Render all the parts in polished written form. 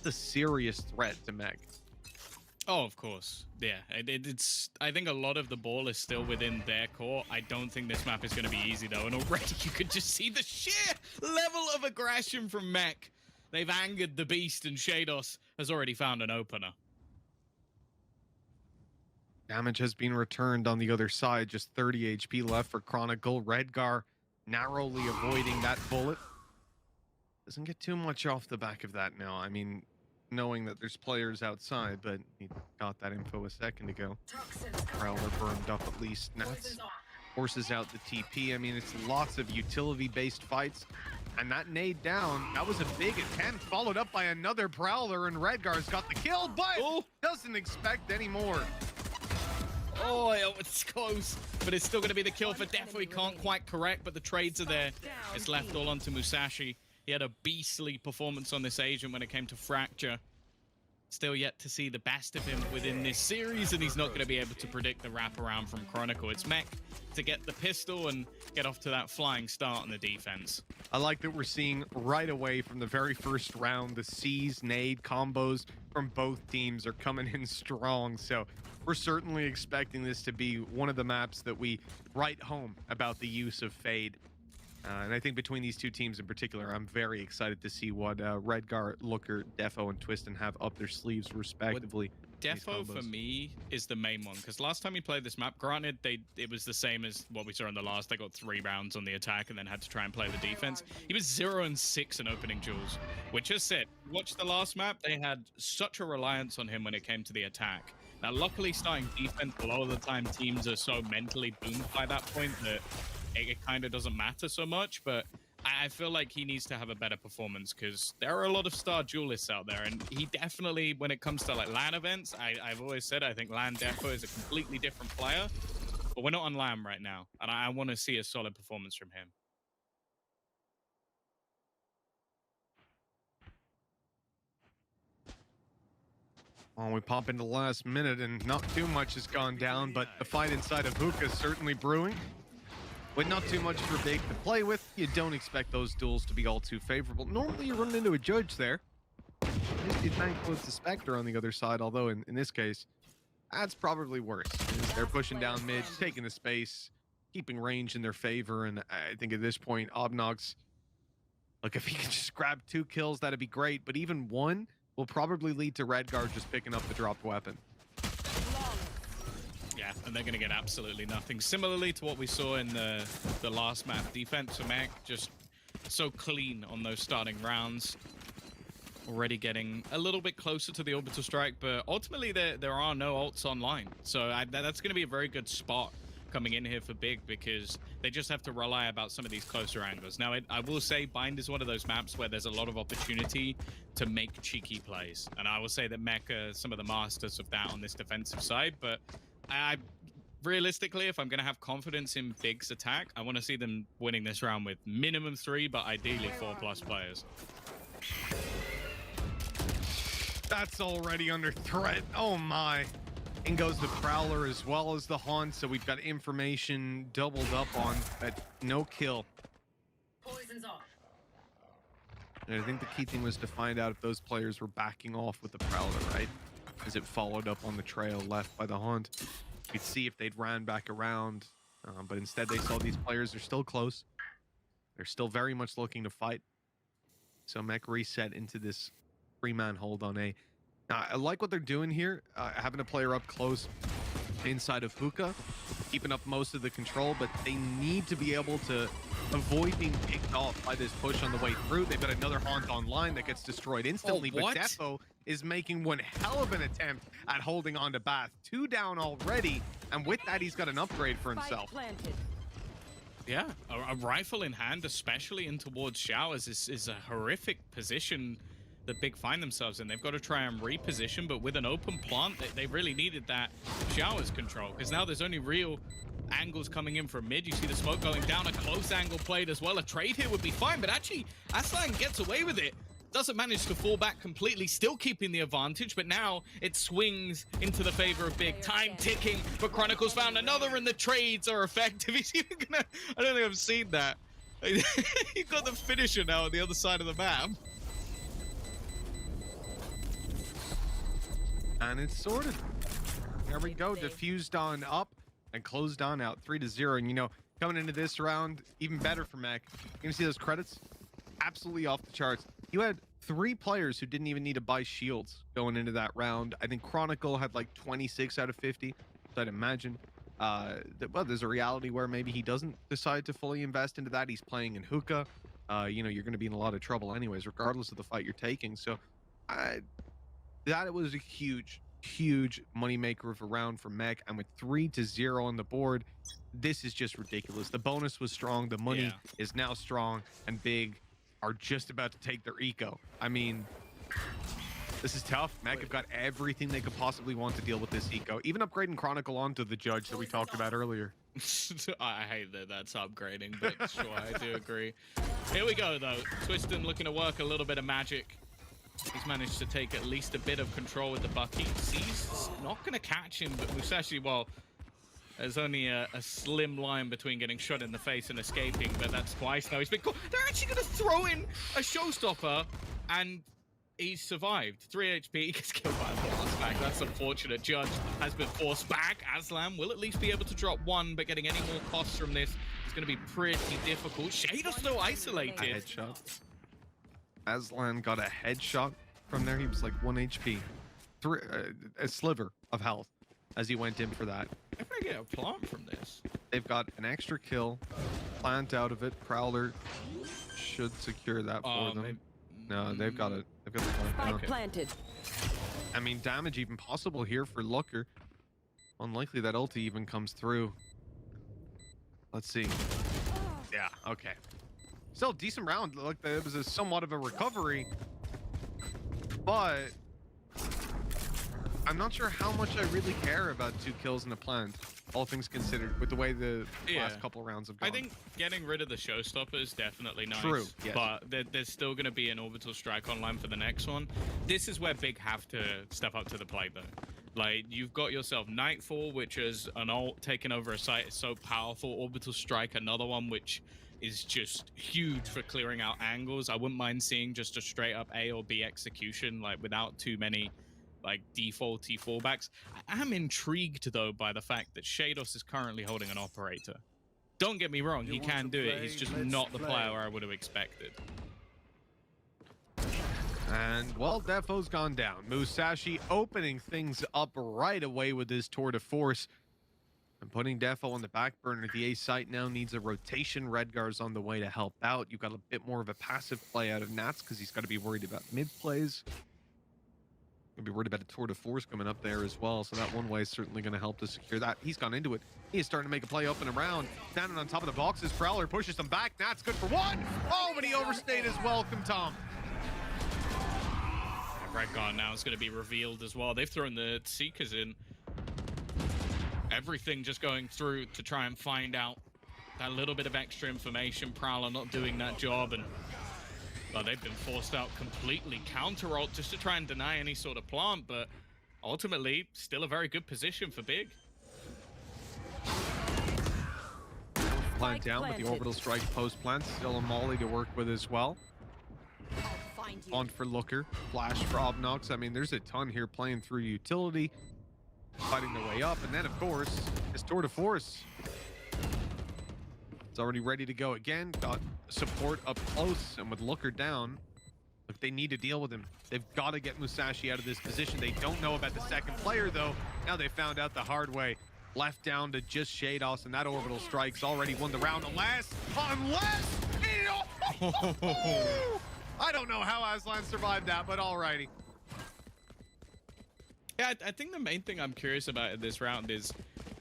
a serious threat to Meg. Oh, of course. Yeah, it's. I think a lot of the ball is still within their court. I don't think this map is going to be easy, though. And already you could just see the sheer level of aggression from Mech. They've angered the beast, and Shados has already found an opener. Damage has been returned on the other side. Just 30 HP left for Chronicle. Redgar narrowly avoiding that bullet. Doesn't get too much off the back of that now. I mean, knowing that there's players outside, but he got that info a second ago. Prowler burned up at least. Nats forces out the TP. I mean, it's lots of utility-based fights. And that nade down, that was a big attempt, followed up by another Prowler, and Redgar's got the kill, but doesn't expect any more. Oh, it's close, but it's still going to be the kill for Defo. He can't quite correct, but the trades are there. It's left all onto Musashi. He had a beastly performance on this agent when it came to Fracture. Still yet to see the best of him within this series, and he's not going to be able to predict the wraparound from Chronicle. It's Mech to get the pistol and get off to that flying start on the defense. I like that we're seeing right away from the very first round, the C's, nade combos from both teams are coming in strong. So we're certainly expecting this to be one of the maps that we write home about the use of Fade. And I think between these two teams in particular, I'm very excited to see what Redgar, Looker, Defo, and Twistin have up their sleeves respectively. Defo for me is the main one, because last time we played this map, granted it was the same as what we saw in the last. They got 3 rounds on the attack and then had to try and play the defense. He was 0-6 in opening duels, which is it. Watch the last map, they had such a reliance on him when it came to the attack. Now luckily starting defense, a lot of the time teams are so mentally boomed by that point that it kind of doesn't matter so much, but I feel like he needs to have a better performance, because there are a lot of star duelists out there, and he definitely, when it comes to like LAN events, I've always said I think LAN Defo is a completely different player, but we're not on LAN right now, and I want to see a solid performance from him. Well, we pop into the last minute, and not too much has gone down, but the fight inside of Hookah is certainly brewing. With not too much for Big to play with, you don't expect those duels to be all too favorable. Normally, you run into a judge there. You're thankful it's the Spectre on the other side, although in this case, that's probably worse. They're pushing down mid, taking the space, keeping range in their favor, and I think at this point, Obnox, look, if he can just grab 2 kills, that'd be great, but even 1 will probably lead to Redgar just picking up the dropped weapon. Yeah, and they're going to get absolutely nothing. Similarly to what we saw in the last map, defense for Mech just so clean on those starting rounds. Already getting a little bit closer to the orbital strike, but ultimately there are no ults online. So that's going to be a very good spot coming in here for Big, because they just have to rely about some of these closer angles. Now, I will say Bind is one of those maps where there's a lot of opportunity to make cheeky plays. And I will say that Mech are some of the masters of that on this defensive side, but realistically, if I'm going to have confidence in Big's attack, I want to see them winning this round with minimum 3, but ideally 4+ players. That's already under threat. Oh my. In goes the Prowler as well as the Haunt, so we've got information doubled up on, but no kill. Poison's off. And I think the key thing was to find out if those players were backing off with the Prowler, right? As it followed up on the trail left by the Haunt. You'd see if they'd ran back around, but instead they saw these players are still close. They're still very much looking to fight. So Mech reset into this 3-man hold on A. Now, I like what they're doing here, having a player up close inside of Hookah, keeping up most of the control, but they need to be able to avoid being picked off by this push on the way through. They've got another Haunt online that gets destroyed instantly, but Defo is making one hell of an attempt at holding on to Bath. 2 down already, and with that, he's got an upgrade for himself. Yeah, a rifle in hand, especially in towards Showers, is a horrific position that Big find themselves in. They've got to try and reposition, but with an open plant, they really needed that Showers control, because now there's only real angles coming in from mid. You see the smoke going down, a close angle played as well. A trade here would be fine, but actually, Aslan gets away with it. Doesn't manage to fall back completely, still keeping the advantage, but now it swings into the favor of Big. Time ticking, but Chronicle's found another, and the trades are effective. He's even gonna, I don't think I've seen that. He got the finisher now on the other side of the map. And it's sorted. There we go. Diffused on up and closed on out 3-0. And you know, coming into this round, even better for Mac. You can see those credits? Absolutely off the charts. You had 3 players who didn't even need to buy shields going into that round. I think Chronicle had like 26 out of 50. So I'd imagine well, there's a reality where maybe he doesn't decide to fully invest into that. He's playing in hookah. You know, you're going to be in a lot of trouble anyways, regardless of the fight you're taking. So that was a huge moneymaker of a round for Mech. And with 3-0 on the board, this is just ridiculous. The bonus was strong. The money is now strong, and Big are just about to take their eco. I mean, this is tough. Mech have got everything they could possibly want to deal with this eco. Even upgrading Chronicle onto the Judge that we talked about earlier. I hate that that's upgrading, but sure, I do agree. Here we go, though. Twiston looking to work a little bit of magic. He's managed to take at least a bit of control with the Bucky. C's not going to catch him, but Musashi, well, there's only a slim line between getting shot in the face and escaping, but that's twice now. He's been caught. They're actually going to throw in a showstopper, and he's survived. 3 HP, he gets killed by the last back. That's unfortunate. Judge has been forced back. Aslam will at least be able to drop 1, but getting any more costs from this is going to be pretty difficult. Shado's still isolated. A headshot. Aslan got a headshot from there. He was like 1 HP. A sliver of health as he went in for that. They're going to get a plant from this. They've got an extra kill. Plant out of it. Prowler should secure that for them. Maybe. No, they've got it. They've got the plant Spike down. planted. I mean, damage even possible here for Looker. Unlikely that ulti even comes through. Let's see. Yeah, okay. Still a decent round. Look, it was somewhat of a recovery, but I'm not sure how much I really care about 2 kills in a plant, all things considered, with the way the last couple rounds have gone. I think getting rid of the showstopper is definitely nice. True, yes. But there's still going to be an orbital strike online for the next one. This is where Big have to step up to the plate, though. Like, you've got yourself Nightfall, which is an ult taking over a site. It's so powerful. Orbital strike, another one, which is just huge for clearing out angles. I wouldn't mind seeing just a straight up A or B execution, like without too many like defaulty fallbacks. I am intrigued though by the fact that Shados is currently holding an operator. Don't get me wrong, he can do it. He's just not the player I would have expected. And, well, Defo's gone down. Musashi opening things up right away with his tour de force. And putting Defo on the back burner. The A site now needs a rotation. Redgar's on the way to help out. You've got a bit more of a passive play out of Nats because he's got to be worried about mid plays. Gonna be worried about a tour de force coming up there as well. So that one way is certainly going to help to secure that. He's gone into it. He is starting to make a play up and around. Standing on top of the boxes. Prowler pushes them back. Nats good for 1. Oh, but he overstayed his welcome, Tom. Redgar now is going to be revealed as well. They've thrown the Seekers in. Everything just going through to try and find out that little bit of extra information. Prowler not doing that job, and well, they've been forced out completely. Counter ult just to try and deny any sort of plant, but ultimately still a very good position for Big. Plant down with the orbital strike post plant. Still a molly to work with as well. On for Looker. Flash for Obnox. I mean, there's a ton here playing through utility. Fighting their way up, and then of course his tour de force. It's already ready to go again. Got support up close, and with Looker down, look, they need to deal with him. They've got to get Musashi out of this position. They don't know about the second player though. Now they found out the hard way. Left down to just Shados, and that orbital strike's already won the round. Unless I don't know how Aslan survived that, but alrighty. Yeah, I think the main thing I'm curious about in this round is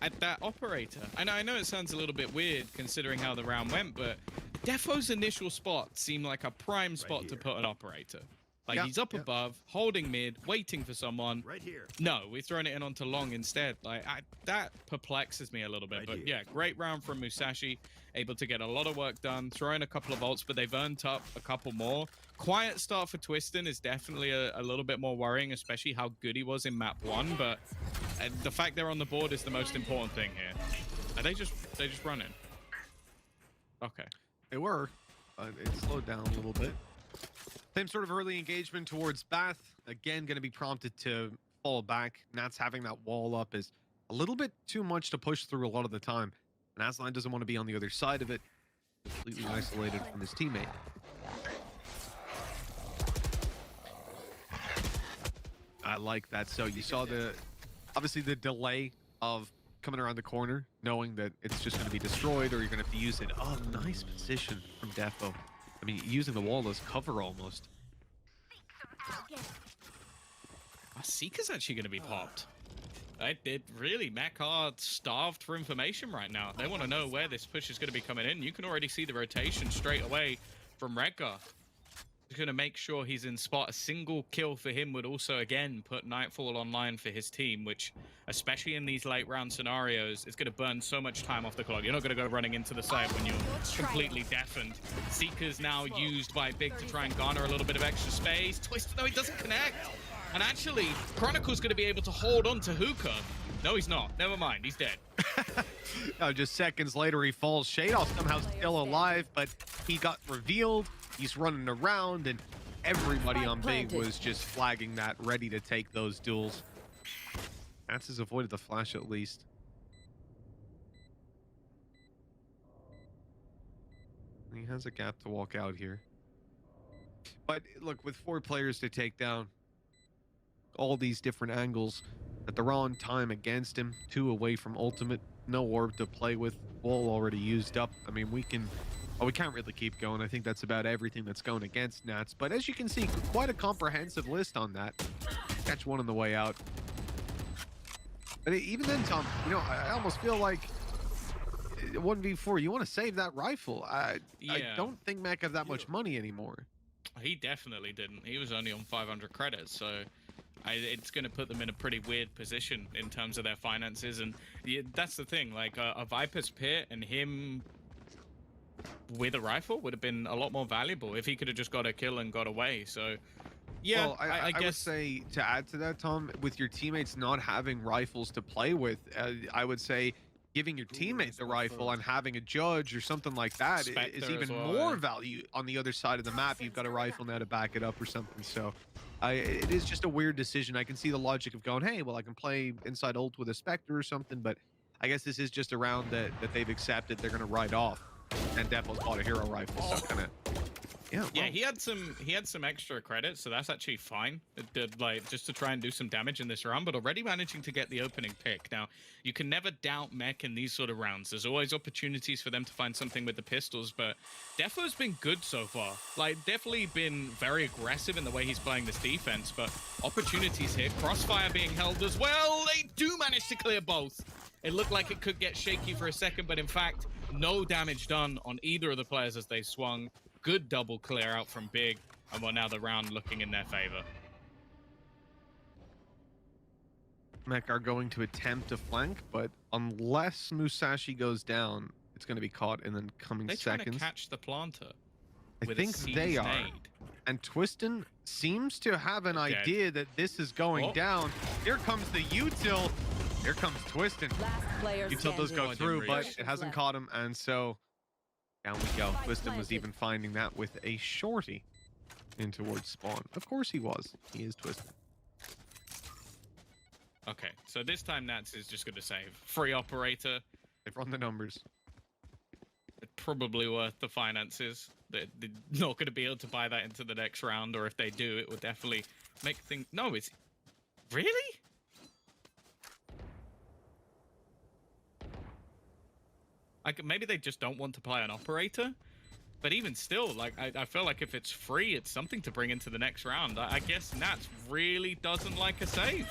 at that operator. And I know it sounds a little bit weird considering how the round went, but Defo's initial spot seemed like a prime spot to put an operator. Like, he's up above, holding mid, waiting for someone. Right here. No, we're throwing it in onto long instead. Like, that perplexes me a little bit. But yeah, great round from Musashi. Able to get a lot of work done, throwing a couple of ults, but they've earned up a couple more. Quiet start for Twiston is definitely a little bit more worrying, especially how good he was in map 1. But the fact they're on the board is the most important thing here. Are they just running? Okay. They were, but it slowed down a little bit. Same sort of early engagement towards Bath. Again, going to be prompted to fall back. Nats having that wall up is a little bit too much to push through a lot of the time. And Aslan doesn't want to be on the other side of it, completely isolated from his teammate. I like that. So you saw obviously the delay of coming around the corner, knowing that it's just going to be destroyed or you're going to have to use it. Oh, nice position from Defo. I mean, using the wall as cover almost. Seeker's actually going to be popped. It really, Mech are starved for information right now. They want to know where this push is going to be coming in. You can already see the rotation straight away from Redgar. He's going to make sure he's in spot. A single kill for him would also, again, put Nightfall online for his team, which, especially in these late round scenarios, is going to burn so much time off the clock. You're not going to go running into the site when you're completely deafened. Seeker's now used by Big to try and garner a little bit of extra space. Twist, no, he doesn't connect. And actually, Chronicle's going to be able to hold on to Hookah. No, he's not. Never mind. He's dead. Just seconds later, he falls. Shadow somehow still alive, but he got revealed. He's running around, and everybody on Big was just flagging that, ready to take those duels. Nats has avoided the flash at least. He has a gap to walk out here. But look, with 4 players to take down, all these different angles that they're on time against him, 2 away from ultimate, no orb to play with, wall already used up. I mean, we can't really keep going. I think that's about everything that's going against Nats. But as you can see, quite a comprehensive list on that. Catch one on the way out. But even then, Tom, you know, I almost feel like 1v4, you want to save that rifle. I don't think Mac have that much money anymore. He definitely didn't. He was only on 500 credits, so it's going to put them in a pretty weird position in terms of their finances. And that's the thing, like a Viper's Pit and him with a rifle would have been a lot more valuable if he could have just got a kill and got away. So yeah, well, I guess would say, to add to that, Tom, with your teammates not having rifles to play with, I would say giving your teammate the rifle and having a judge or something like that Spectre is even more value on the other side of the map. You've got a rifle now to back it up or something. So it is just a weird decision. I can see the logic of going, hey, well, I can play inside ult with a Spectre or something, but I guess this is just a round that they've accepted they're going to write off. And Defo's bought a hero rifle, so kind of, yeah. Well. Yeah, he had some extra credits, so that's actually fine. It did, like, just to try and do some damage in this round, but already managing to get the opening pick. Now, you can never doubt Mech in these sort of rounds. There's always opportunities for them to find something with the pistols, but Defo's been good so far. Like, definitely been very aggressive in the way he's playing this defense, but opportunities here. Crossfire being held as well. They do manage to clear both. It looked like it could get shaky for a second, but in fact, no damage done on either of the players as they swung. Good double clear out from Big, and well, now the round looking in their favor. Mech are going to attempt to flank, but unless Musashi goes down, it's going to be caught in the coming seconds. They're trying to catch the planter. I think they are. And Twiston seems to have an idea that this is going down. Here comes the util. Here comes Twiston. Util does go through, but it hasn't caught him, and so down we go. Twiston was even finding that with a shorty in towards spawn. Of course he was. He is Twiston. Okay, so this time Nats is just going to save. Free operator. They've run the numbers. It's probably worth the finances. They're not going to be able to buy that into the next round, or if they do, it will definitely make things... No, it's... Really? Like, maybe they just don't want to play an operator, but even still, like, I feel like if it's free, it's something to bring into the next round. I guess Nats really doesn't like a save.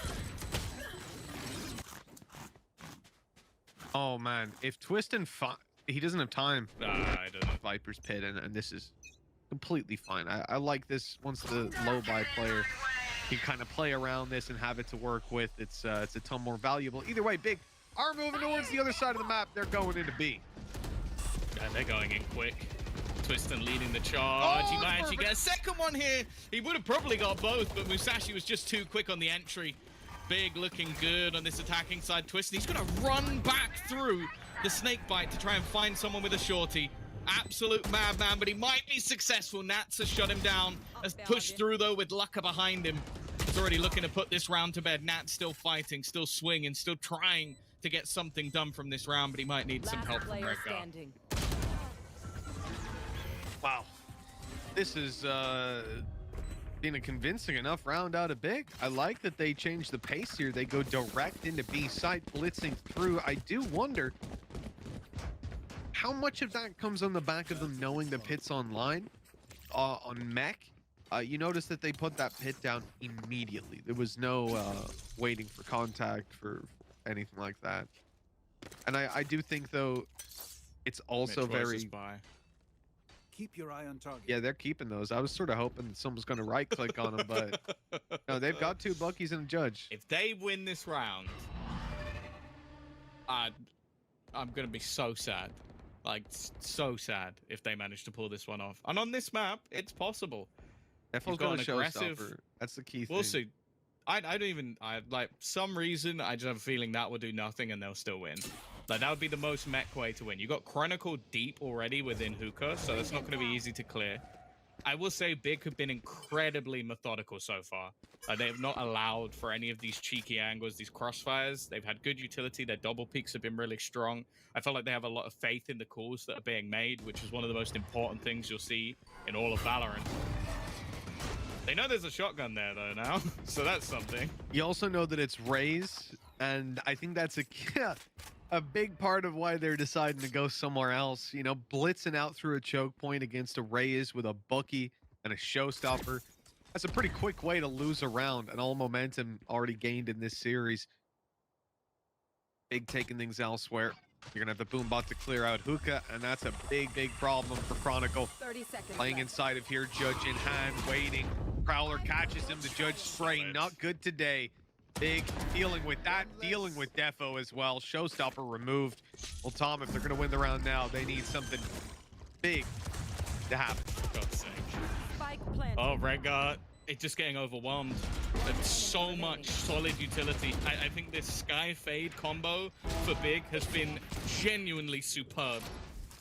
Oh man, if Twiston he doesn't have time. I don't know. Viper's Pit, and this is completely fine. I like this. Once the low buy player can kind of play around this and have it to work with, it's a ton more valuable. Either way, Big are moving towards the other side of the map. They're going into B. Yeah, they're going in quick. Twiston leading the charge. Oh, he might actually get a second one here. He would have probably got both, but Musashi was just too quick on the entry. Big looking good on this attacking side. Twiston, he's going to run back through the snake bite to try and find someone with a shorty. Absolute madman, but he might be successful. Nats has shut him down. Has pushed through, though, with Lucka behind him. Hookah's already looking to put this round to bed. Nat's still fighting, still swinging, still trying to get something done from this round, but he might need some help from Redgar. Wow. This is been a convincing enough round out of Big. I like that they changed the pace here. They go direct into B site, blitzing through. I do wonder how much of that comes on the back of them knowing the pit's online. On Mech, you notice that they put that pit down immediately. There was no waiting for contact for anything like that. And I do think, though, it's also very... Keep your eye on target. Yeah, they're keeping those. I was sort of hoping someone's going to right-click on them, but no, they've got 2 Buckies and a judge. If they win this round, I'm going to be so sad. Like, so sad if they manage to pull this one off. And on this map, it's possible. Defo's got an aggressive... That's the key thing. We'll see. I don't even... like, some reason, I just have a feeling that will do nothing and they'll still win. Like, that would be the most mech way to win. You got Chronicle deep already within Hookah, so that's not going to be easy to clear. I will say Big have been incredibly methodical so far. They have not allowed for any of these cheeky angles, these crossfires. They've had good utility. Their double peaks have been really strong. I feel like they have a lot of faith in the calls that are being made, which is one of the most important things you'll see in all of Valorant. They know there's a shotgun there, though, now, so that's something. You also know that it's Raze, and I think that's a big part of why they're deciding to go somewhere else. You know, blitzing out through a choke point against a Reyes with a Bucky and a showstopper. That's a pretty quick way to lose a round, and all momentum already gained in this series. Big taking things elsewhere. You're gonna have the boom bot to clear out Hookah, and that's a big problem for Chronicle. 30 seconds Playing left. inside of here, Judge in hand, waiting. Prowler catches him, the Judge spray, not good today. Big dealing with that, dealing with Defo as well. Showstopper removed. Well, Tom, if they're going to win the round now, they need something big to happen. For God's sake. Spike planted. Oh, Redgar, it's just getting overwhelmed. There's so much solid utility. I think this Sky Fade combo for Big has been genuinely superb.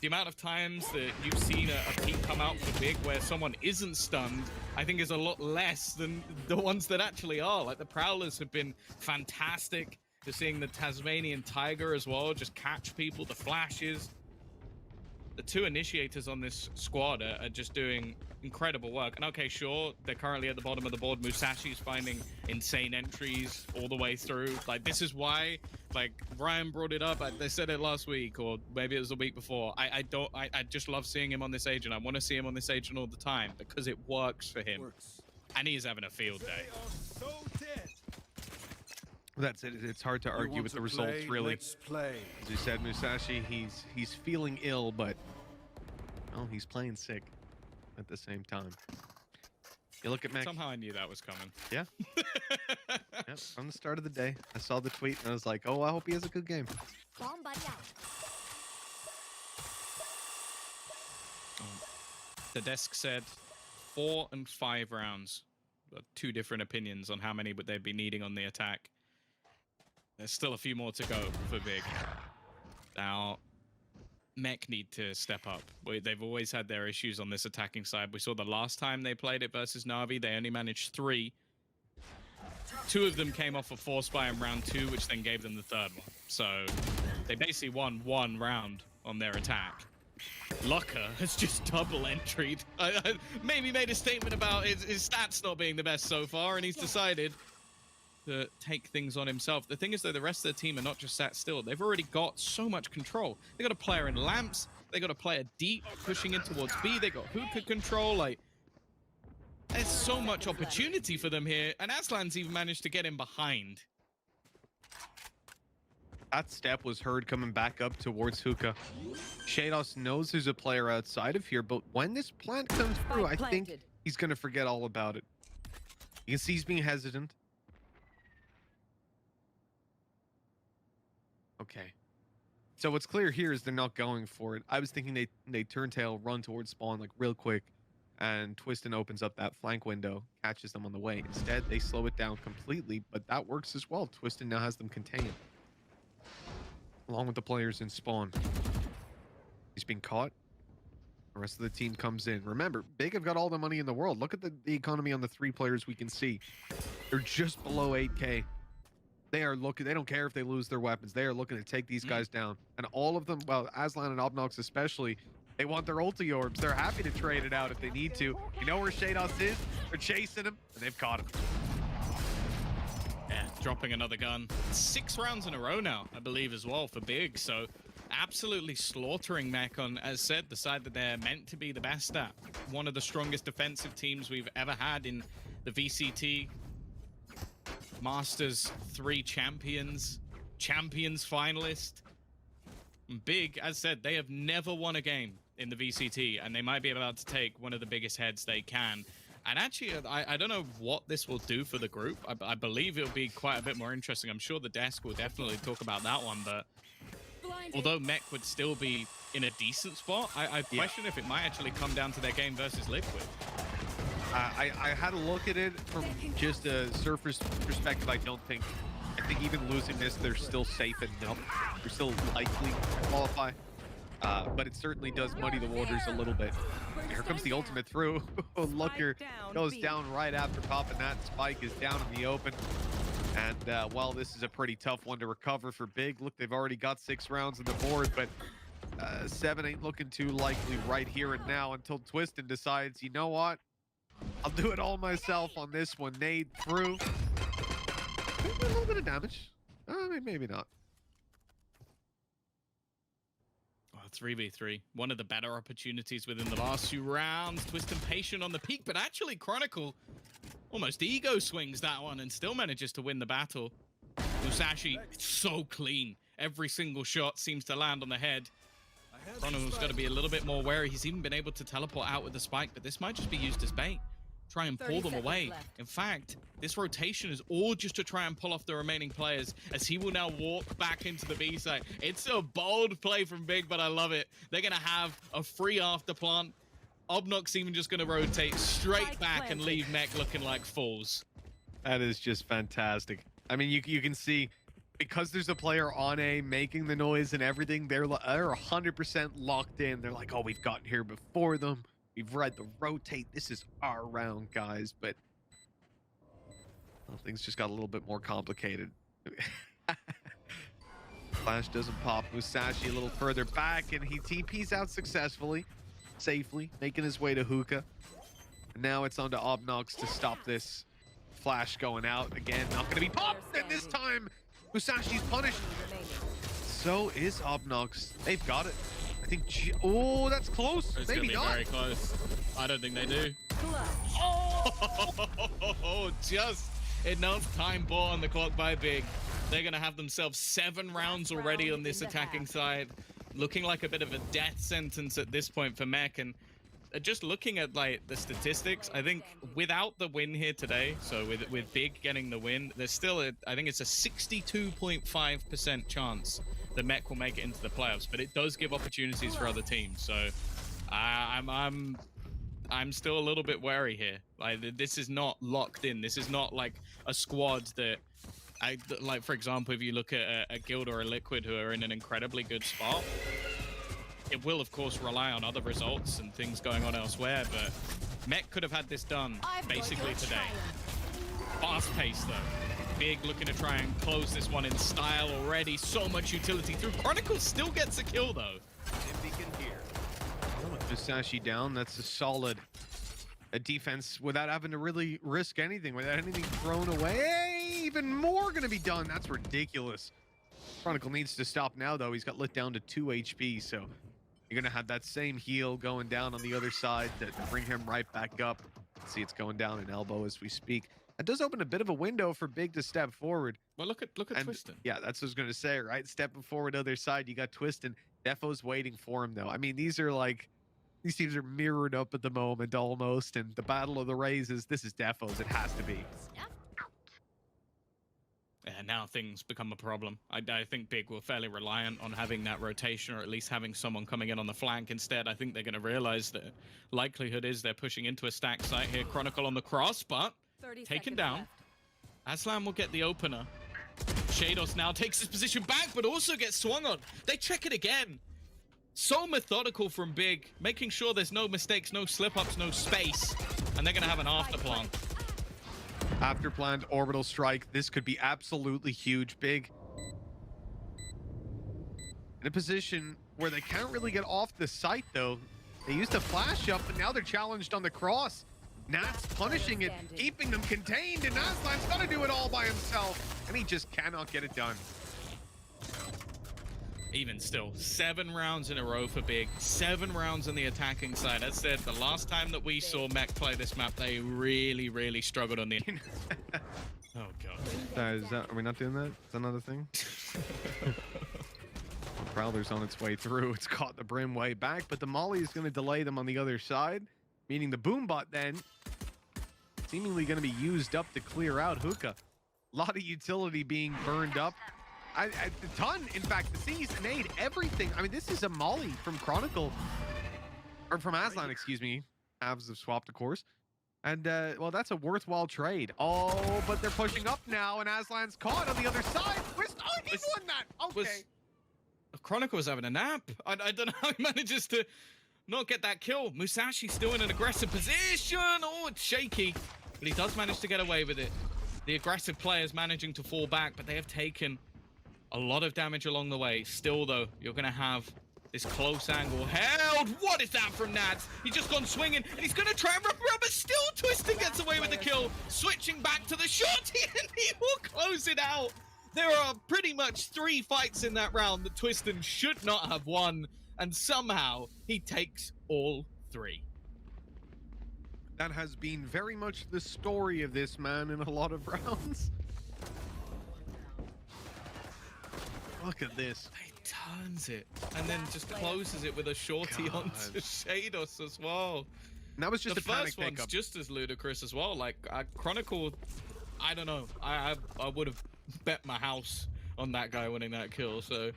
The amount of times that you've seen a peak come out for Big where someone isn't stunned, I think is a lot less than the ones that actually are. Like, the Prowlers have been fantastic. You're seeing the Tasmanian Tiger as well, just catch people, the flashes. The 2 initiators on this squad are just doing incredible work. And okay, sure, they're currently at the bottom of the board. Musashi's finding insane entries all the way through. Like, this is why, like, Ryan brought it up. They said it last week, or maybe it was the week before. I just love seeing him on this agent. I want to see him on this agent all the time because it works for him. And he is having a field day. That's it. It's hard to argue with the results, really. As you said, Musashi, he's feeling ill, but oh, he's playing sick at the same time. You look at Mac. Somehow I knew that was coming. Yeah. Yep, from the start of the day, I saw the tweet and I was like, oh, I hope he has a good game. Bomb buddy out. The desk said 4 and 5 rounds. 2 different opinions on how many would they be needing on the attack. There's still a few more to go for Big. Now, Mech need to step up. They've always had their issues on this attacking side. We saw the last time they played it versus Na'Vi, they only managed 3. 2 of them came off a force buy in round 2, which then gave them the 3rd one. So they basically won 1 round on their attack. Locker has just double entried. Maybe made a statement about his stats not being the best so far, and he's decided to take things on himself. The thing is, though, the rest of the team are not just sat still. They've already got so much control. They got a player in lamps. They got a player deep pushing in towards B. They got hookah control. Like, there's so much opportunity for them here, and Aslan's even managed to get him behind. That step was heard coming back up towards Hookah. Shados knows there's a player outside of here, but when this plant comes through, I think he's going to forget all about it. You can see he's being hesitant. Okay. So what's clear here is they're not going for it. I was thinking they turn tail, run towards spawn like real quick, and Twistin opens up that flank window, catches them on the way. Instead, they slow it down completely, but that works as well. Twistin now has them contained, along with the players in spawn. He's being caught. The rest of the team comes in. Remember, Big have got all the money in the world. Look at the economy on the 3 players we can see. There's They're just below 8K. They are looking, they don't care if they lose their weapons. They are looking to take these guys down. And all of them, well, Aslan and Obnox especially, they want their ulti orbs. They're happy to trade it out if they need to. You know where Shados is? They're chasing him, and they've caught him. Yeah, dropping another gun. 6 rounds in a row now, I believe, as well for Big. So absolutely slaughtering Mech on, as said, the side that they're meant to be the best at. One of the strongest defensive teams we've ever had in the VCT. Masters 3 champions finalist. And Big, as said, they have never won a game in the VCT, and they might be about to take one of the biggest heads they can. And actually, I don't know what this will do for the group. I believe it'll be quite a bit more interesting. I'm sure the desk will definitely talk about that one, but although Mech would still be in a decent spot, I question if it might actually come down to their game versus Liquid. I had a look at it from just a surface perspective. I think even losing this, they're still safe enough. They're still likely to qualify. But it certainly does muddy the waters a little bit. Here comes the ultimate through. Looker goes down right after popping that. Spike is down in the open. And while this is a pretty tough one to recover for Big, look, they've already got 6 rounds on the board, but 7 ain't looking too likely right here and now until Twistin decides, you know what? I'll do it all myself on this one. Nade through. Maybe a little bit of damage. Maybe not. 3v3. One of the better opportunities within the last 2 rounds. Twistin patient on the peak, but actually Chronicle almost ego swings that one and still manages to win the battle. Musashi so clean. Every single shot seems to land on the head. Chronicle's got to be a little bit more wary. He's even been able to teleport out with the spike, but this might just be used as bait. Try and pull them away. In fact, this rotation is all just to try and pull off the remaining players, as he will now walk back into the B site. It's a bold play from Big, but I love it. They're going to have a free after plant. Obnox even just going to rotate straight back and leave Mech looking like fools. That is just fantastic. I mean, you can see, because there's a player on A making the noise and everything, they're 100% locked in. They're like, oh, we've gotten here before them. We've read the rotate. This is our round, guys. But well, things just got a little bit more complicated. Flash doesn't pop. Musashi a little further back, and he TPs out successfully, safely, making his way to Hookah. And now it's on to Obnox to stop this. Flash going out again. Not going to be popped. And this time, Musashi's punished. So is Obnox. They've got it. I think, oh, that's close. It's Maybe gonna be not. very close. I don't think they do. Oh, just enough time bought on the clock by Big. They're gonna have themselves 7 rounds already on this attacking side. Looking like a bit of a death sentence at this point for Mech. And just looking at like the statistics, I think without the win here today, so with Big getting the win, there's still I think it's a 62.5% chance that Mech will make it into the playoffs, but it does give opportunities for other teams. So I'm still a little bit wary here. Like, this is not locked in. This is not like a squad that like, for example, if you look at a Guild or a Liquid who are in an incredibly good spot, it will of course rely on other results and things going on elsewhere, but Mech could have had this done basically today. Fast pace though. Big looking to try and close this one in style already. So much utility through. Chronicle still gets a kill though. Musashi down. That's a solid defense without having to really risk anything, without anything thrown away. Even more going to be done. That's ridiculous. Chronicle needs to stop now though. He's got lit down to 2 HP, so you're going to have that same heal going down on the other side to bring him right back up. See, it's going down an elbow as we speak. That does open a bit of a window for Big to step forward. Well, look at Twistin. Yeah, that's what I was going to say, right? Stepping forward other side, you got Twistin. Defo's waiting for him, though. I mean, these teams are mirrored up at the moment almost, and the battle of the Rays this is Defo's. It has to be. Yeah, now things become a problem. I think Big were fairly reliant on having that rotation, or at least having someone coming in on the flank. Instead, I think they're going to realize that likelihood is they're pushing into a stack site here. Chronicle on the cross, but taken down. Left. Aslan will get the opener. Shados now takes his position back, but also gets swung on. They check it again. So methodical from Big, making sure there's no mistakes, no slip-ups, no space. And they're going to have an after plant. After planned orbital strike, this could be absolutely huge. Big in a position where they can't really get off the site, though. They used a flash up, but now they're challenged on the cross. Nats punishing it, keeping them contained, and Aslan's got to do it all by himself, and he just cannot get it done. Even still, 7 rounds in a row for Big, 7 rounds on the attacking side. As said, the last time that we saw Mech play this map, they really, really struggled on the... Oh, God. Are we not doing that? Is that another thing? Prowler's on its way through. It's caught the brim way back, but the Molly is going to delay them on the other side, meaning the Boombot then seemingly going to be used up to clear out Hookah. A lot of utility being burned up. A ton, in fact. The C's nade everything. I mean, this is a Molly from Chronicle, or from Aslan, excuse me. Avs have swapped, of course. And, well, that's a worthwhile trade. Oh, but they're pushing up now, and Aslan's caught on the other side. Oh, he won that. Okay. Chronicle was having a nap. I don't know how he manages to not get that kill. Musashi still in an aggressive position. Oh, it's shaky, but he does manage to get away with it. The aggressive players managing to fall back, but they have taken a lot of damage along the way. Still, though, you're going to have this close angle held. What is that from Nads? He's just gone swinging, and he's going to try and rub, but still Twistin gets away with the kill. Switching back to the shorty, and he will close it out. There are pretty much 3 fights in that round that Twistin should not have won, and somehow he takes all 3. That has been very much the story of this man in a lot of rounds. Look at this. He turns it and then just closes it with a shorty onto Shados as well. And that was just the a panic first one's pickup. just as ludicrous as well. Like, Chronicle, I don't know. I would have bet my house on that guy winning that kill, so...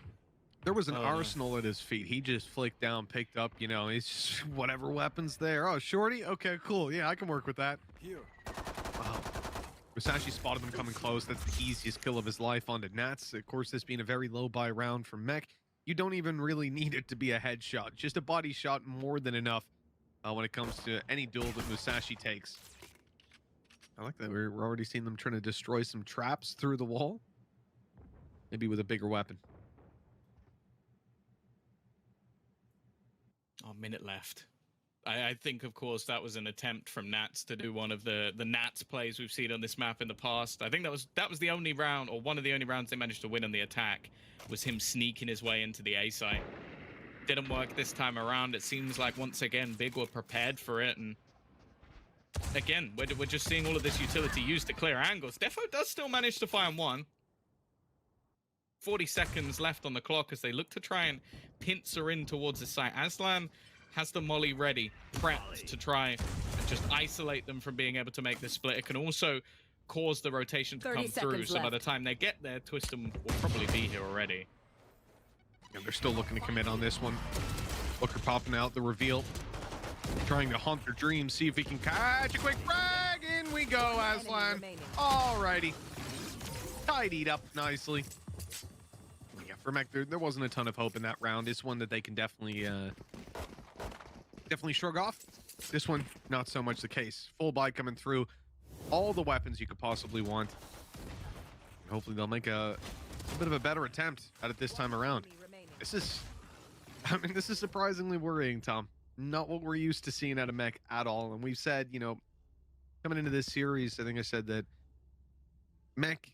There was an arsenal at his feet. He just flicked down, picked up, you know, he's just, whatever weapons there. Oh, shorty? Okay, cool. Yeah, I can work with that. Here. Wow. Musashi spotted them coming close. That's the easiest kill of his life onto Nats. Of course, this being a very low buy round from Mech, you don't even really need it to be a headshot. Just a body shot, more than enough when it comes to any duel that Musashi takes. I like that. We're already seeing them trying to destroy some traps through the wall. Maybe with a bigger weapon. Oh, minute left. I think, of course, that was an attempt from Nats to do one of the Nats plays we've seen on this map in the past. I think that was the only round, or one of the only rounds they managed to win on the attack, was him sneaking his way into the A site. Didn't work this time around. It seems like, once again, Big were prepared for it, and again, we're just seeing all of this utility used to clear angles. Defo does still manage to find one. 40 seconds left on the clock as they look to try and pincer in towards the site. Aslan has the molly ready, prepped to try and just isolate them from being able to make the split. It can also cause the rotation to come through, so by the time they get there, Twistin will probably be here already. And they're still looking to commit on this one. Booker popping out the reveal, trying to haunt their dreams, see if he can catch a quick frag. In we go, Aslan. Alrighty. Tidied up nicely. Yeah, for Mech, there wasn't a ton of hope in that round. It's one that they can definitely shrug off. This one, not so much the case. Full buy coming through. All the weapons you could possibly want. Hopefully they'll make a bit of a better attempt at it this time around. This is surprisingly worrying, Tom. Not what we're used to seeing out of Mech at all. And we've said, you know, coming into this series, I think I said that Mech,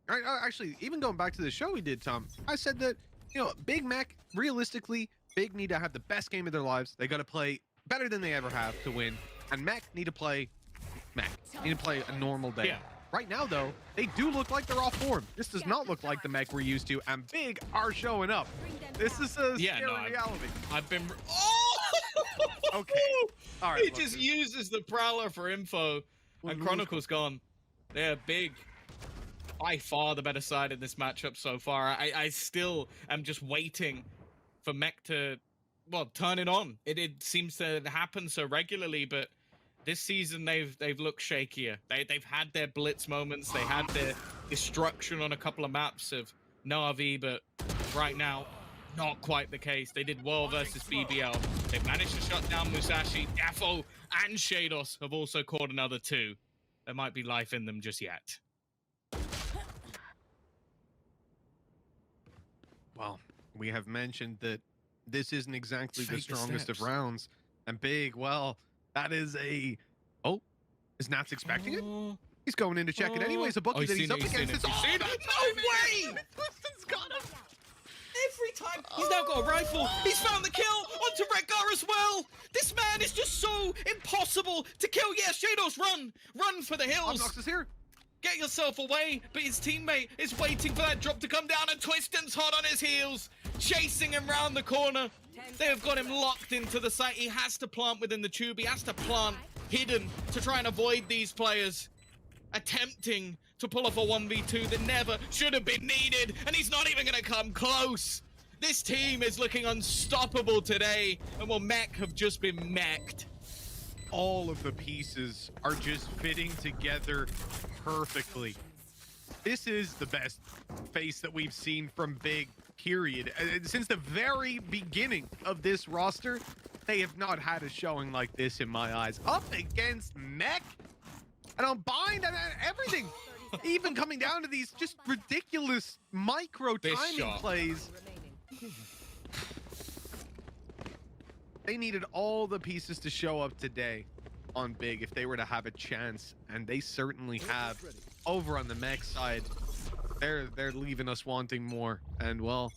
actually, even going back to the show we did, Tom, I said that, you know, Big Mech, realistically, Big need to have the best game of their lives. They got to play better than they ever have to win. And Mech need to play Mech. Need to play a normal day. Yeah. Right now, though, they do look like they're off form. This does not look like the Mech we're used to, and Big are showing up. This is a scary reality. I've been... Oh! Okay. All right. He just uses the Prowler for info, and Chronicle's gone. They're Big. By far the better side in this matchup so far. I still am just waiting for Mech to, well, turn it on. It seems to happen so regularly, but this season they've looked shakier. They've had their blitz moments. They had their destruction on a couple of maps of Na'Vi, but right now, not quite the case. They did well versus BBL. They've managed to shut down Musashi. Defo and Shados have also caught another 2. there might be life in them just yet. Well, we have mentioned that this isn't exactly the Fake the strongest of steps. rounds. And Big, well, that is a... Oh, is Nats expecting it? Oh, He's going in to check it anyways. A bookie that he's up against. He's It's seen it. No way! Twisten's got him. Every time he's now got a rifle. He's found the kill onto Redgar as well. This man is just so impossible to kill. Yeah, Shadows, run for the hills. Obnox is here. Get yourself away, but his teammate is waiting for that drop to come down, and Twisten's hot on his heels, chasing him round the corner. They have got him locked into the site. He has to plant within the tube. He has to plant hidden to try and avoid these players, attempting to pull off a 1v2 that never should have been needed, and he's not even going to come close. This team is looking unstoppable today, and well, Mech have just been mech'd. All of the pieces are just fitting together perfectly. This is the best face that we've seen from Big, period. Since the very beginning of this roster, they have not had a showing like this in my eyes. Up against Mech, and on bind and everything. Even coming down to these just ridiculous micro This timing shot. plays. They needed all the pieces to show up today on Big if they were to have a chance, and they certainly have. Over on the Mech side, they're leaving us wanting more, and well,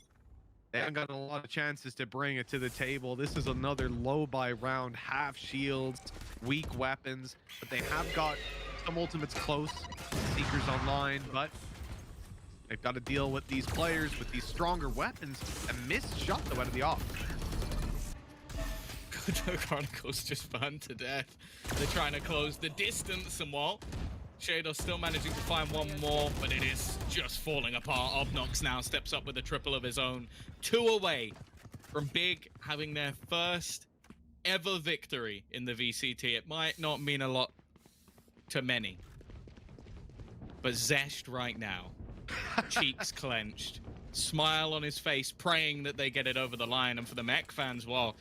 they haven't got a lot of chances to bring it to the table. This is another low buy round, half shields, weak weapons, but they have got some ultimates close, Seekers online, but they've got to deal with these players with these stronger weapons. A missed shot though out of the off. The Chronicles just burned to death. They're trying to close the distance, and while Shadow still managing to find one more, but it is just falling apart. Obnox now steps up with a triple of his own. 2 away from Big having their first ever victory in the VCT. It might not mean a lot to many, but Zesht right now, cheeks clenched, smile on his face, praying that they get it over the line. And for the Mech fans, well,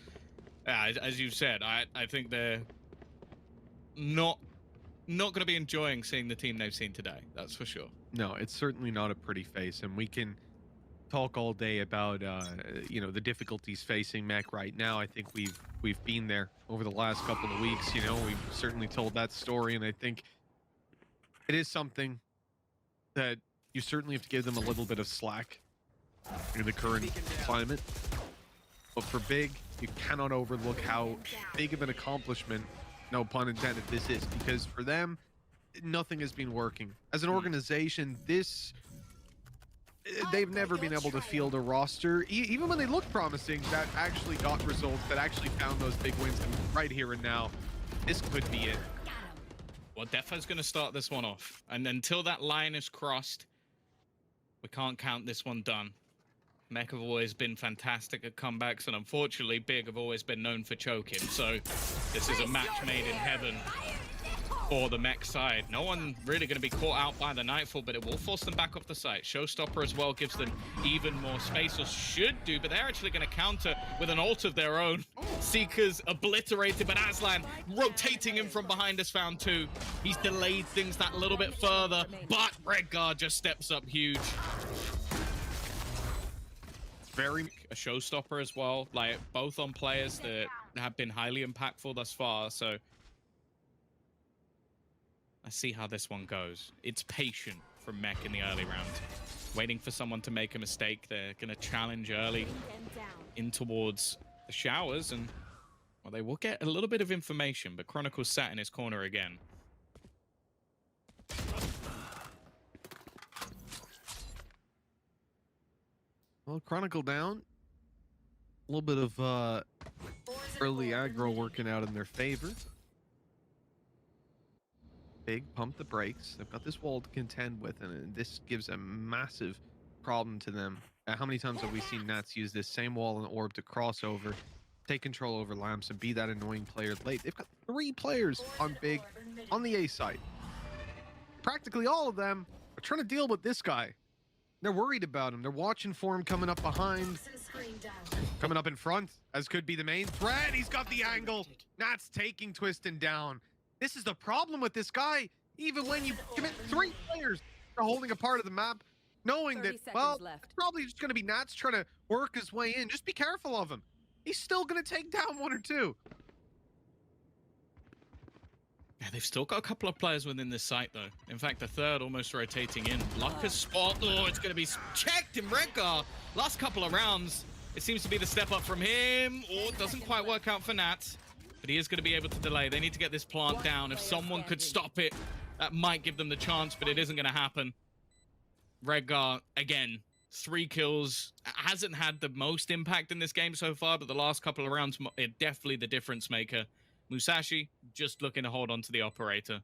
as you said, I think they're not going to be enjoying seeing the team they've seen today. That's for sure. No, it's certainly not a pretty face, and we can talk all day about you know, the difficulties facing Mech right now. I think we've been there over the last couple of weeks. You know, we've certainly told that story, and I think it is something that you certainly have to give them a little bit of slack in the current climate. But for Big, you cannot overlook how big of an accomplishment, no pun intended, this is, because for them, nothing has been working. As an organization, they've never been able to field a roster, even when they looked promising, that actually got results, that actually found those big wins. And right here and now, this could be it. Well, Defo's going to start this one off, and until that line is crossed, we can't count this one done. Mech have always been fantastic at comebacks, and unfortunately, Big have always been known for choking. So this is a match made in heaven for the Mech side. No one really going to be caught out by the Nightfall, but it will force them back off the site. Showstopper as well gives them even more space, or should do, but they're actually going to counter with an ult of their own. Seekers obliterated, but Aslan rotating him from behind has found 2. He's delayed things that little bit further, but Redguard just steps up huge. Very A showstopper as well, like both on players that have been highly impactful thus far. So let's see how this one goes. It's patient from Mech in the early round, waiting for someone to make a mistake. They're going to challenge early in towards the showers, and well, they will get a little bit of information, but Chronicles sat in his corner again. well, Chronicle down. A little bit of early aggro working out in their favor. Big pump the brakes. They've got this wall to contend with, and this gives a massive problem to them. How many times have we seen Nats use this same wall and orb to cross over, take control over lamps, and be that annoying player late? They've got 3 players on Big on the A side. Practically all of them are trying to deal with this guy. They're worried about him. They're watching for him coming up behind, coming up in front, as could be the main threat. He's got the angle. Nats taking Twistin down. This is the problem with this guy. Even when you commit 3 players to holding a part of the map, knowing 30 that, seconds well, left. it's probably just going to be Nats trying to work his way in. Just be careful of him. He's still going to take down 1 or 2. Yeah, they've still got a couple of players within this site, though. In fact, the third almost rotating in. Lucker's spot. Oh, it's going to be checked in Redgar. Last couple of rounds, it seems to be the step up from him. Oh, it doesn't quite work out for Nats, but he is going to be able to delay. They need to get this plant down. If someone could stop it, that might give them the chance, but it isn't going to happen. Redgar, again, 3 kills. Hasn't had the most impact in this game so far, but the last couple of rounds, definitely the difference maker. Musashi just looking to hold on to the operator.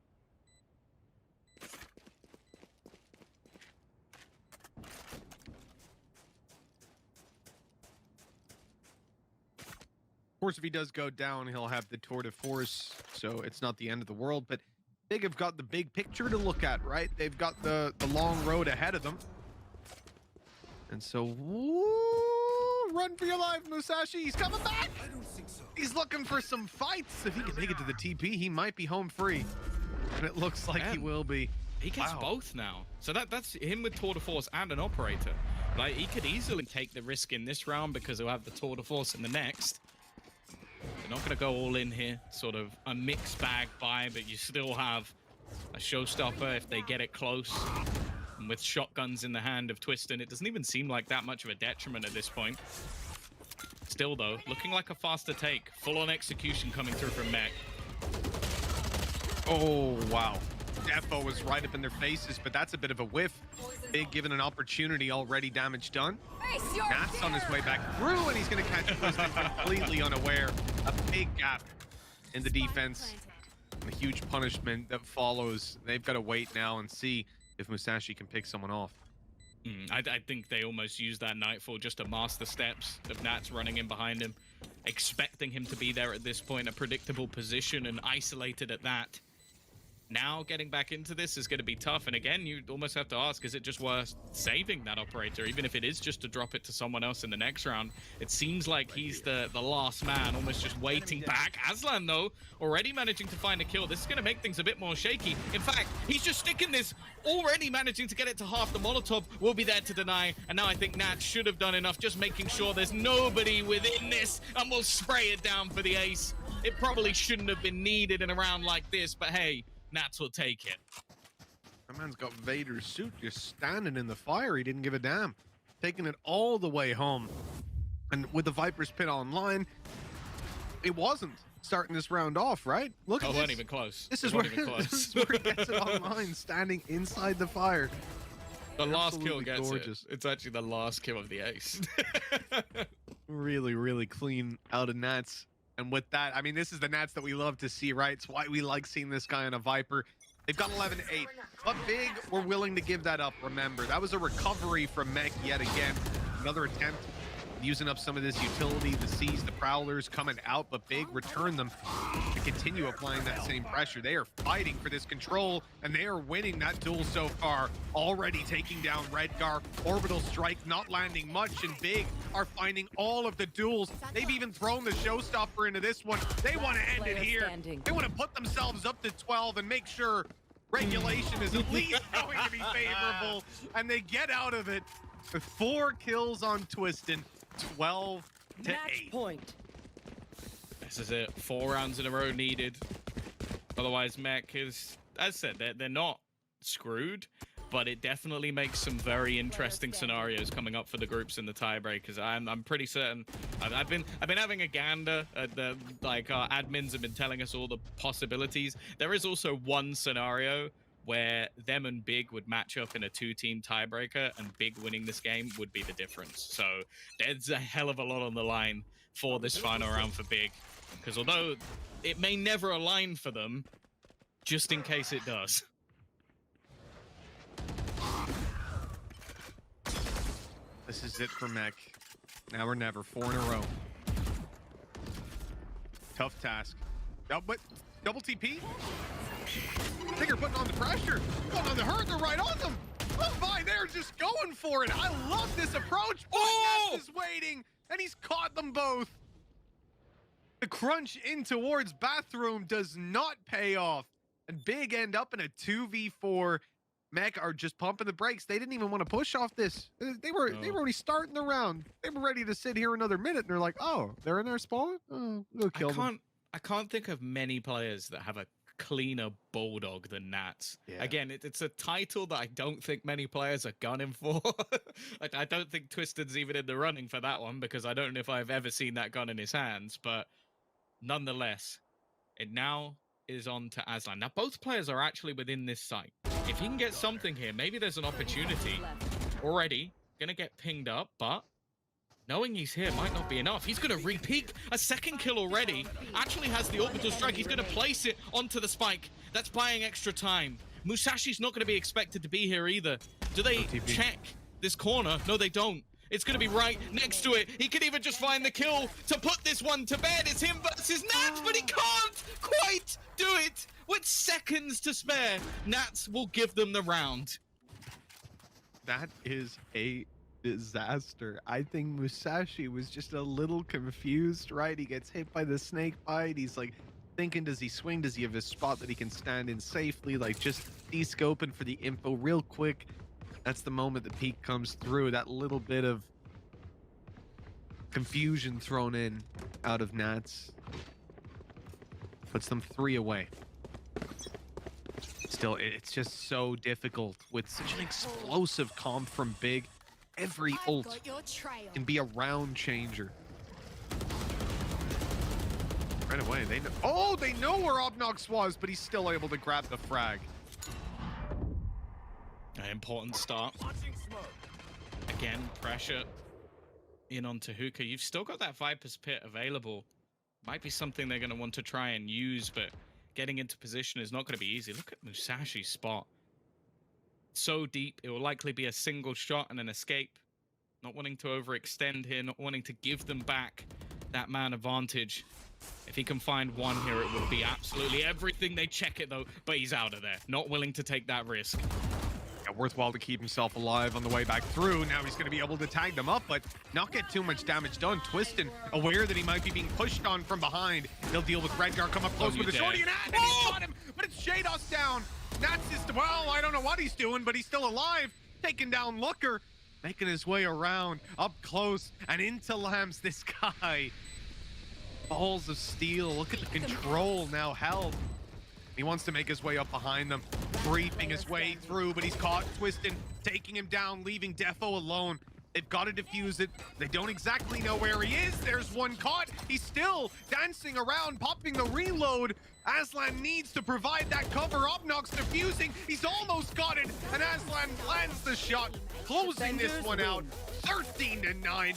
Of course, if he does go down, he'll have the tour de force, so it's not the end of the world. But Big have got the big picture to look at, right? They've got the long road ahead of them. And so, woo, run for your life, Musashi. He's coming back. I don't think so. He's looking for some fights. If he can make it to the TP, he might be home free. And it looks like he will be. He gets both now. So that's him with Tour de Force and an operator. Like, he could easily take the risk in this round because he'll have the Tour de Force in the next. They're not going to go all in here. Sort of a mixed bag buy, but you still have a showstopper if they get it close. And with shotguns in the hand of Twiston, it doesn't even seem like that much of a detriment at this point. Still, though, looking like a faster take. Full-on execution coming through from Mech. Oh, wow. Defo was right up in their faces, but that's a bit of a whiff. Big given an opportunity, already damage done. Nats on his way back through, and he's going to catch Twiston completely unaware. A big gap in the defense. And a huge punishment that follows. They've got to wait now and see if Musashi can pick someone off. I think they almost used that Nightfall just to mask the steps of Nats running in behind him, expecting him to be there at this point, a predictable position and isolated at that. Now getting back into this is going to be tough, and again, you almost have to ask, is it just worth saving that operator, even if it is just to drop it to someone else in the next round? It seems like he's the last man, almost just waiting back. Aslan, though, already managing to find a kill. This is going to make things a bit more shaky. In fact, he's just sticking this, already managing to get it to half. The Molotov will be there to deny, and now I think Nat should have done enough, just making sure there's nobody within this, and we'll spray it down for the ace. It probably shouldn't have been needed in a round like this, but hey, Nats will take it. That man's got Vader's suit just standing in the fire. He didn't give a damn. Taking it all the way home. And with the Viper's pit online, it wasn't starting this round off, right? Look at this. Weren't even close. This is where he gets it online, standing inside the fire. The last kill Absolutely gets gorgeous. it. It's actually the last kill of the ace. Really, really clean out of Nats. And with that, I mean, this is the Nats that we love to see, right? It's why we like seeing this guy on a Viper. They've got 11-8. But Big were willing to give that up, remember. That was a recovery from Mech yet again. Another attempt using up some of this utility. The C's, the Prowlers coming out, but Big returned them to continue applying that same pressure. They are fighting for this control, and they are winning that duel so far. Already taking down Redgar. Orbital Strike not landing much, and Big are finding all of the duels. They've even thrown the showstopper into this one. They want to end it here. They want to put themselves up to 12 and make sure regulation is at least going to be favorable, and they get out of it with 4 kills on Twiston. 12 to 8. Point. This is it. 4 rounds in a row needed. Otherwise, Mech is, as I said, they're not screwed, but it definitely makes some very interesting scenarios coming up for the groups in the tiebreakers. I'm pretty certain. I've been having a gander at the, like, our admins have been telling us all the possibilities. There is also one scenario where them and Big would match up in a 2-team tiebreaker, and Big winning this game would be the difference. So there's a hell of a lot on the line for this final round for Big, because although it may never align for them, just in case it does. This is it for Mech. Now or never. 4 in a row. Tough task. Oh, but double TP? I think they're putting on the pressure. Putting on the hurt. They're right on them. Oh my, they're just going for it. I love this approach. Oh! Nats is waiting, and he's caught them both. The crunch in towards bathroom does not pay off, And Big end up in a 2v4. Mech are just pumping the brakes. They didn't even want to push off this. They were already starting the round. They were ready to sit here another minute, and they're like, "Oh, they're in their spawn. Oh, we'll kill them." I can't think of many players that have a cleaner bulldog than Nats. Yeah. Again, it's a title that I don't think many players are gunning for. I don't think Twisted's even in the running for that one because I don't know if I've ever seen that gun in his hands. But nonetheless, it now is on to Aslan. Now, both players are actually within this site. If he can get something here, maybe there's an opportunity. Already gonna get pinged up, but knowing he's here might not be enough. He's gonna re-peek. A second kill already. Actually has the orbital strike. He's gonna place it onto the spike. That's buying extra time. Musashi's not gonna be expected to be here either. Do they check this corner? No, they don't. It's gonna be right next to it. He could even just find the kill to put this one to bed. It's him versus Nats, but he can't quite do it. With seconds to spare, Nats will give them the round. That is a disaster. I think Musashi was just a little confused, right? He gets hit by the snake bite. He's like thinking, does he swing? Does he have a spot that he can stand in safely? Like just de-scoping for the info real quick. That's the moment the peak comes through. That little bit of confusion thrown in out of Nats puts them 3 away. Still, it's just so difficult with such an explosive comp from Big. Every ult can be a round changer. Right away, they know. Oh, they know where Obnox was, but he's still able to grab the frag. An important start. Again, pressure in onto Hookah. You've still got that Viper's Pit available. Might be something they're going to want to try and use, but getting into position is not going to be easy. Look at Musashi's spot. So deep, it will likely be a single shot and an escape. Not wanting to overextend here, not wanting to give them back that man advantage. If he can find one here, it would be absolutely everything. They check it though, but he's out of there. Not willing to take that risk. Yeah, worthwhile to keep himself alive on the way back through. Now he's going to be able to tag them up, but not get too much damage done. Twistin, aware that he might be being pushed on from behind. He'll deal with Redgar, come up close with a shorty and he's got him, but it's Shados down. Nats is, well, I don't know what he's doing, but he's still alive. Taking down Looker, making his way around, up close, and into Lambs, this guy. Balls of steel, look at the control now held. He wants to make his way up behind them, creeping his way through, but he's caught. Twistin, taking him down, leaving Defo alone. They've got to defuse it. They don't exactly know where he is. There's one caught. He's still dancing around, popping the reload. Aslan needs to provide that cover. Obnox defusing. He's almost got it, and Aslan lands the shot, closing this one out. 13-9.